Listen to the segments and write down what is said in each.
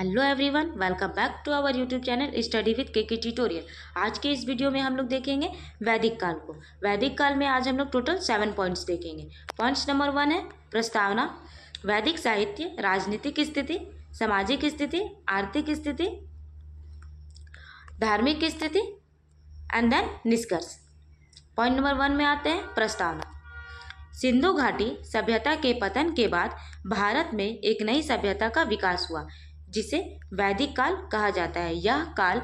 Hello everyone, welcome back to our YouTube channel study with K tutorial. आज के इस video में हम लोग देखेंगे वैदिक काल को। वैदिक काल में आज हम लोग टोटल 7 पॉइंट्स देखेंगे। पॉइंट्स नंबर 1 है प्रस्तावना, वैदिक साहित्य, राजनीतिक स्थिति, सामाजिक स्थिति, आर्थिक स्थिति, धार्मिक स्थिति एंड देन निष्कर्ष। पॉइंट नंबर 1 में आते हैं प्रस्तावना। सिंधु घाटी सभ्यता के पतन के बाद भारत में एक नई सभ्यता का विकास हुआ जिसे वैदिक काल कहा जाता है। यह काल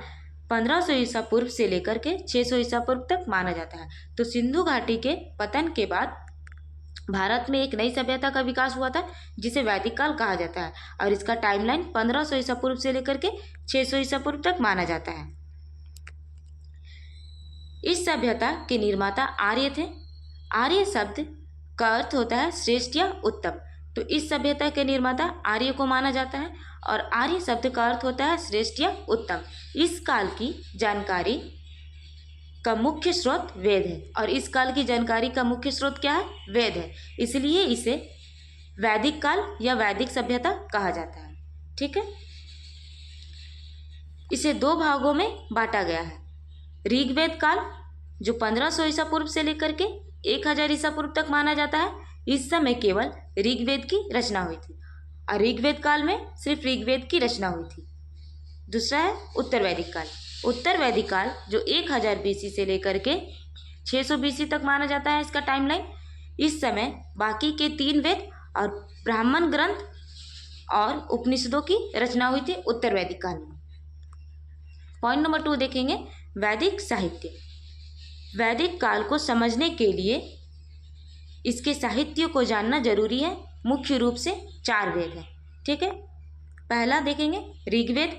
1500 ईसा पूर्व से लेकर के 600 ईसा पूर्व तक माना जाता है। तो सिंधु घाटी के पतन के बाद भारत में एक नई सभ्यता का विकास हुआ था जिसे वैदिक काल कहा जाता है और इसका टाइमलाइन 1500 ईसा पूर्व से लेकर के 600 ईसा पूर्व तक माना जाता है। इस सभ्यता के निर्माता आर्य थे। आर्य शब्द का अर्थ होता है श्रेष्ठ या उत्तम। तो इस सभ्यता के निर्माता आर्य को माना जाता है और आर्य शब्द का अर्थ होता है श्रेष्ठ या उत्तम। इस काल की जानकारी का मुख्य स्रोत वेद है और इस काल की जानकारी का मुख्य स्रोत क्या है? वेद है। इसलिए इसे वैदिक काल या वैदिक सभ्यता कहा जाता है। ठीक है, इसे 2 भागों में बांटा गया है। ऋग्वेद काल जो 1500 ईसा पूर्व से लेकर के 1000 ईसा पूर्व तक माना जाता है। इस समय केवल ऋग्वेद की रचना हुई थी और ऋग्वेद काल में सिर्फ ऋग्वेद की रचना हुई थी। दूसरा है उत्तर वैदिक काल। उत्तर वैदिक काल जो 1000 बीसी से लेकर के 600 बीसी तक माना जाता है, इसका टाइमलाइन। इस समय बाकी के 3 वेद और ब्राह्मण ग्रंथ और उपनिषदों की रचना हुई थी उत्तर वैदिक काल में। पॉइंट नंबर 2 देखेंगे वैदिक साहित्य। वैदिक काल को समझने के लिए इसके साहित्य को जानना जरूरी है। मुख्य रूप से 4 वेद हैं। ठीक है, पहला देखेंगे ऋग्वेद।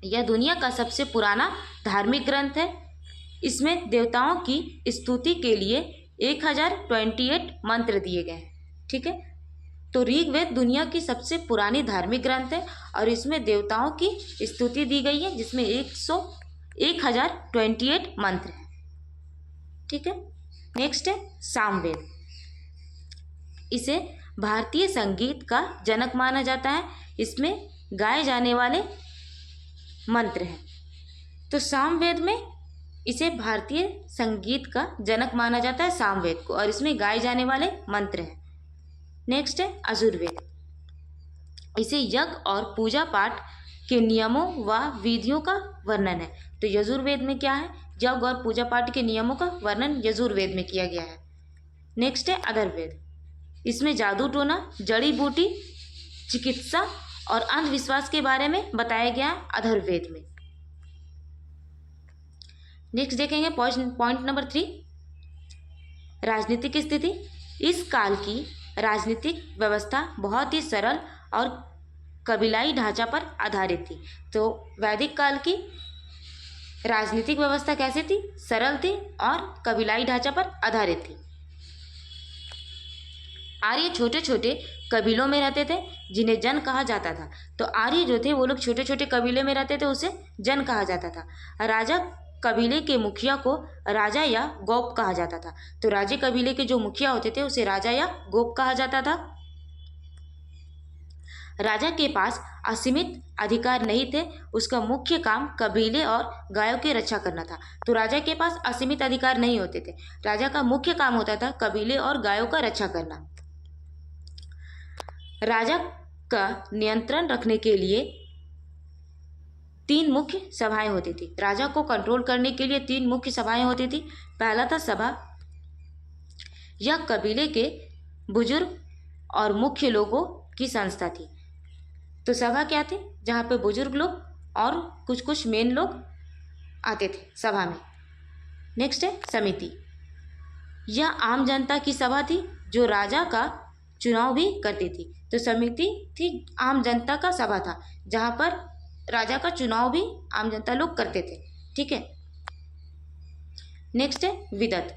यह दुनिया का सबसे पुराना धार्मिक ग्रंथ है। इसमें देवताओं की स्तुति के लिए 1028 मंत्र दिए गए हैं। ठीक है, तो ऋग्वेद दुनिया की सबसे पुरानी धार्मिक ग्रंथ है और इसमें देवताओं की स्तुति दी गई है जिसमें 1028 मंत्र हैं। ठीक है, नेक्स्ट है सामवेद। इसे भारतीय संगीत का जनक माना जाता है। इसमें गाए जाने वाले मंत्र हैं। तो सामवेद में इसे भारतीय संगीत का जनक माना जाता है सामवेद को और इसमें गाए जाने वाले मंत्र हैं। नेक्स्ट है यजुर्वेद। इसे यज्ञ और पूजा पाठ के नियमों व विधियों का वर्णन है। तो यजुर्वेद में क्या है? यज्ञ और पूजा पाठ के नियमों का वर्णन यजुर्वेद में किया गया है। नेक्स्ट है अथर्ववेद। इसमें जादू टोना, जड़ी बूटी, चिकित्सा और अंधविश्वास के बारे में बताया गया है अथर्ववेद में। नेक्स्ट देखेंगे पॉइंट नंबर 3 राजनीतिक स्थिति। इस काल की राजनीतिक व्यवस्था बहुत ही सरल और कबीलाई ढांचा पर आधारित थी। तो वैदिक काल की राजनीतिक व्यवस्था कैसी थी? सरल थी और कबीलाई ढांचा पर आधारित थी। आर्य छोटे छोटे कबीलों में रहते थे जिन्हें जन कहा जाता था। तो आर्य जो थे वो लोग छोटे छोटे कबीले में रहते थे, उसे जन कहा जाता था। राजा कबीले के मुखिया को राजा या गोप कहा जाता था। तो राजे कबीले के जो मुखिया होते थे उसे राजा या गोप कहा जाता था। राजा के पास असीमित अधिकार नहीं थे। उसका मुख्य काम कबीले और गायों की रक्षा करना था। तो राजा के पास असीमित अधिकार नहीं होते थे। राजा का मुख्य काम होता था कबीले और गायों का रक्षा करना। राजा का नियंत्रण रखने के लिए 3 मुख्य सभाएं होती थी। राजा को कंट्रोल करने के लिए 3 मुख्य सभाएं होती थी। पहला था सभा। यह कबीले के बुजुर्ग और मुख्य लोगों की संस्था थी। तो सभा क्या थी? जहाँ पे बुजुर्ग लोग और कुछ कुछ मेन लोग आते थे सभा में। नेक्स्ट है समिति। यह आम जनता की सभा थी जो राजा का चुनाव भी करती थी। तो समिति थी आम जनता का सभा था जहाँ पर राजा का चुनाव भी आम जनता लोग करते थे। ठीक है, नेक्स्ट है विदत।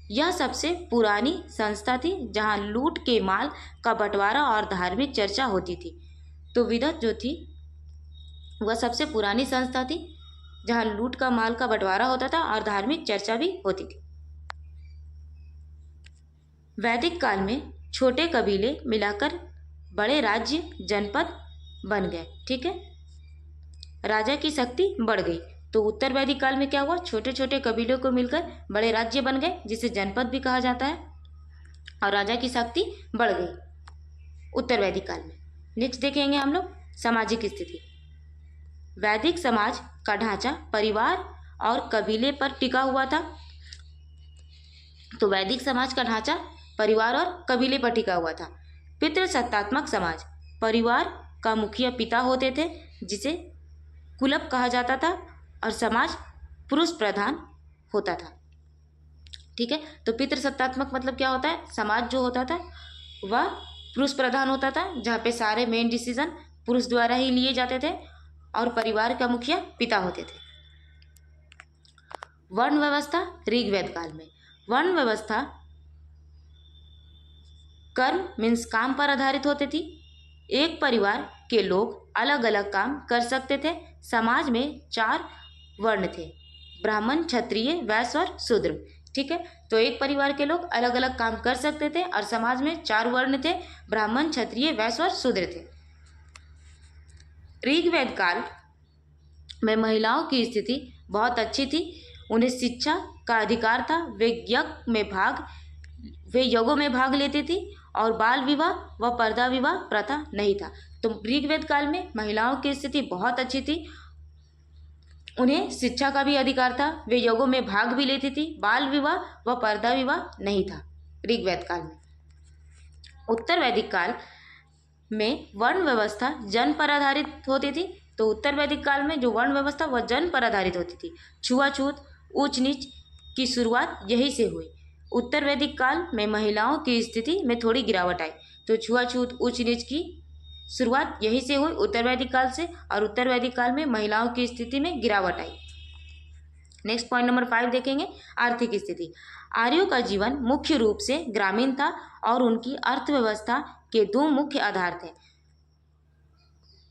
यह सबसे पुरानी संस्था थी जहाँ लूट के माल का बंटवारा और धार्मिक चर्चा होती थी। तो विदत जो थी वह सबसे पुरानी संस्था थी जहाँ लूट का माल का बंटवारा होता था और धार्मिक चर्चा भी होती थी। वैदिक काल में छोटे कबीले मिलाकर बड़े राज्य जनपद बन गए। ठीक है, राजा की शक्ति बढ़ गई। तो उत्तर वैदिक काल में क्या हुआ, छोटे छोटे कबीलों को मिलकर बड़े राज्य बन गए, जिसे जनपद भी कहा जाता है, और राजा की शक्ति बढ़ गई उत्तर वैदिक काल में। नेक्स्ट देखेंगे हम लोग सामाजिक स्थिति। वैदिक समाज का ढांचा परिवार और कबीले पर टिका हुआ था। तो वैदिक समाज का ढांचा परिवार और कबीले पर टिका हुआ था। पितृसत्तात्मक समाज, परिवार का मुखिया पिता होते थे, जिसे कुलप कहा जाता था, और समाज पुरुष प्रधान होता था। ठीक है, तो पितृसत्तात्मक मतलब क्या होता है, समाज जो होता था वह पुरुष प्रधान होता था, जहाँ पे सारे मेन डिसीजन पुरुष द्वारा ही लिए जाते थे, और परिवार का मुखिया पिता होते थे। वर्ण व्यवस्था ऋग्वेद काल में। वर्ण व्यवस्था कर्म मीन्स काम पर आधारित होती थी। एक परिवार के लोग अलग अलग काम कर सकते थे। समाज में 4 वर्ण थे, ब्राह्मण, क्षत्रिय, वैश्य और शूद्र। ठीक है, तो एक परिवार के लोग अलग अलग काम कर सकते थे, और समाज में 4 वर्ण थे, ब्राह्मण, क्षत्रिय, वैश्य और शूद्र थे। ऋग्वेद काल में महिलाओं की स्थिति बहुत अच्छी थी। उन्हें शिक्षा का अधिकार था। वे यज्ञों में भाग लेती थी, और बाल विवाह व पर्दा विवाह प्रथा नहीं था। तो ऋग्वेद काल में महिलाओं की स्थिति बहुत अच्छी थी। उन्हें शिक्षा का भी अधिकार था, वे यज्ञों में भाग भी लेती थी, बाल विवाह व पर्दा विवाह नहीं था ऋग्वेद काल में। उत्तर वैदिक काल में वर्ण व्यवस्था जन पर आधारित होती थी। तो उत्तर वैदिक काल में जो वर्ण व्यवस्था वह जन पर आधारित होती थी। छुआछूत, ऊंच नीच की शुरुआत यहीं से हुई। उत्तर वैदिक काल में महिलाओं की स्थिति में थोड़ी गिरावट आई। तो छुआछूत, ऊंच नीच की शुरुआत यहीं से हुई उत्तर वैदिक काल से, और उत्तर वैदिक काल में महिलाओं की स्थिति में गिरावट आई। नेक्स्ट पॉइंट नंबर 5 देखेंगे, आर्थिक स्थिति। आर्यों का जीवन मुख्य रूप से ग्रामीण था, और उनकी अर्थव्यवस्था के 2 मुख्य आधार थे।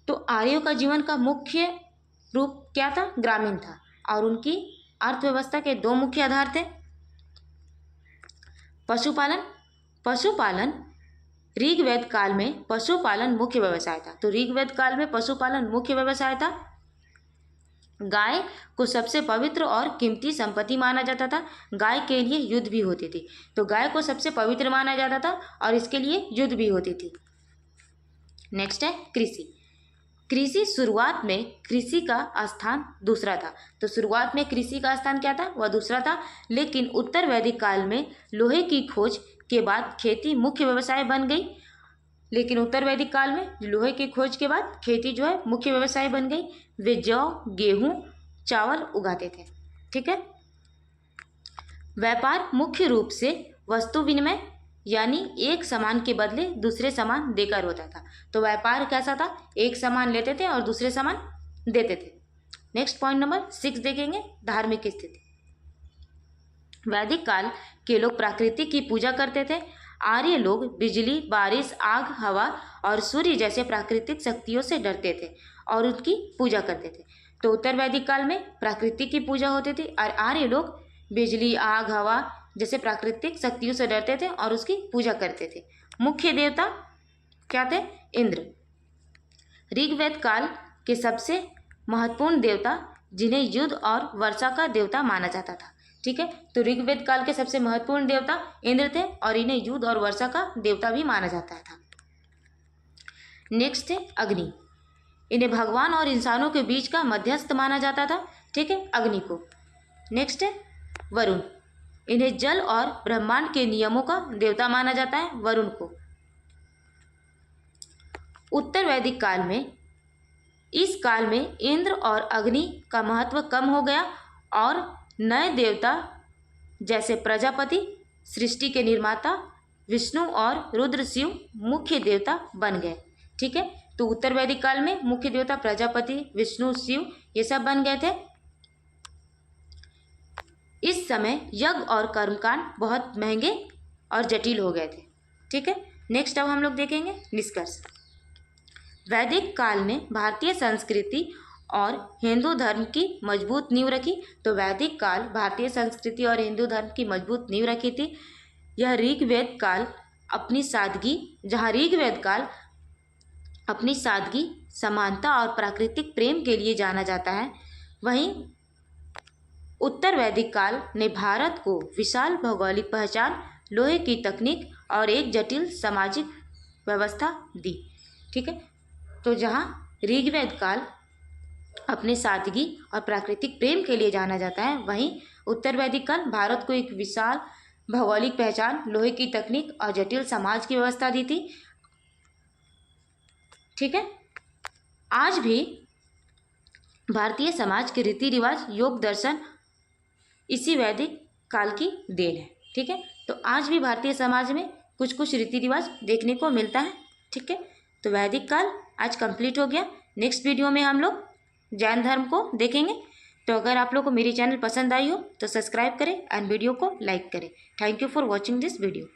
तो आर्यों का जीवन का मुख्य रूप क्या था, ग्रामीण था, और उनकी अर्थव्यवस्था के 2 मुख्य आधार थे। पशुपालन ऋग्वेद काल में पशुपालन मुख्य व्यवसाय था। तो ऋग्वेद काल में पशुपालन मुख्य व्यवसाय था। गाय को सबसे पवित्र और कीमती संपत्ति माना जाता था। गाय के लिए युद्ध भी होती थी। तो गाय को सबसे पवित्र माना जाता था, और इसके लिए युद्ध भी होती थी। नेक्स्ट है कृषि। शुरुआत में कृषि का स्थान दूसरा था। तो शुरुआत में कृषि का स्थान क्या था, वह दूसरा था। लेकिन उत्तर वैदिक काल में लोहे की खोज के बाद खेती मुख्य व्यवसाय बन गई। लेकिन उत्तर वैदिक काल में लोहे की खोज के बाद खेती जो है मुख्य व्यवसाय बन गई। वे जौ, गेहूं, चावल उगाते थे। ठीक है, व्यापार मुख्य रूप से वस्तु विनिमय, यानी एक सामान के बदले दूसरे सामान देकर होता था। तो व्यापार कैसा था, एक सामान लेते थे और दूसरे सामान देते थे। नेक्स्ट पॉइंट नंबर 6 देखेंगे, धार्मिक स्थिति। वैदिक काल के लोग प्रकृति की पूजा करते थे। आर्य लोग बिजली, बारिश, आग, हवा और सूर्य जैसे प्राकृतिक शक्तियों से डरते थे और उनकी पूजा करते थे। तो उत्तर वैदिक काल में प्रकृति की पूजा होती थी, और आर्य लोग बिजली, आग, हवा जैसे प्राकृतिक शक्तियों से डरते थे और उसकी पूजा करते थे। मुख्य देवता क्या थे, इंद्र। ऋग्वेद काल के सबसे महत्वपूर्ण देवता जिन्हें युद्ध और वर्षा का देवता माना जाता था। ठीक है, तो ऋग्वेद काल के सबसे महत्वपूर्ण देवता इंद्र थे, और इन्हें युद्ध और वर्षा का देवता भी माना जाता था। नेक्स्ट है अग्नि। इन्हें भगवान और इंसानों के बीच का मध्यस्थ माना जाता था। ठीक है, अग्नि को। नेक्स्ट है वरुण। इन्हें जल और ब्रह्मांड के नियमों का देवता माना जाता है, वरुण को। उत्तर वैदिक काल में, इस काल में इंद्र और अग्नि का महत्व कम हो गया और नए देवता जैसे प्रजापति, सृष्टि के निर्माता विष्णु और रुद्र शिव मुख्य देवता बन गए। ठीक है, तो उत्तर वैदिक काल में मुख्य देवता प्रजापति, विष्णु, शिव ये सब बन गए थे। इस समय यज्ञ और कर्मकांड बहुत महंगे और जटिल हो गए थे। ठीक है, नेक्स्ट अब हम लोग देखेंगे निष्कर्ष। वैदिक काल ने भारतीय संस्कृति और हिंदू धर्म की मजबूत नींव रखी। तो वैदिक काल भारतीय संस्कृति और हिंदू धर्म की मजबूत नींव रखी थी। यह ऋग्वेद काल अपनी सादगी, जहाँ ऋग्वेद काल अपनी सादगी, समानता और प्राकृतिक प्रेम के लिए जाना जाता है, वहीं उत्तर वैदिक काल ने भारत को विशाल भौगोलिक पहचान, लोहे की तकनीक और एक जटिल सामाजिक व्यवस्था दी। ठीक है, तो जहाँ ऋग्वेद काल अपने सादगी और प्राकृतिक प्रेम के लिए जाना जाता है, वहीं उत्तर वैदिक काल भारत को एक विशाल भौगोलिक पहचान, लोहे की तकनीक और जटिल समाज की व्यवस्था दी थी। ठीक है, आज भी भारतीय समाज के रीति रिवाज, योग, दर्शन इसी वैदिक काल की देन है। ठीक है, तो आज भी भारतीय समाज में कुछ कुछ रीति रिवाज देखने को मिलता है। ठीक है, तो वैदिक काल आज कंप्लीट हो गया। नेक्स्ट वीडियो में हम लोग जैन धर्म को देखेंगे। तो अगर आप लोग को मेरी चैनल पसंद आई हो तो सब्सक्राइब करें एंड वीडियो को लाइक करें। Thank you for watching this video.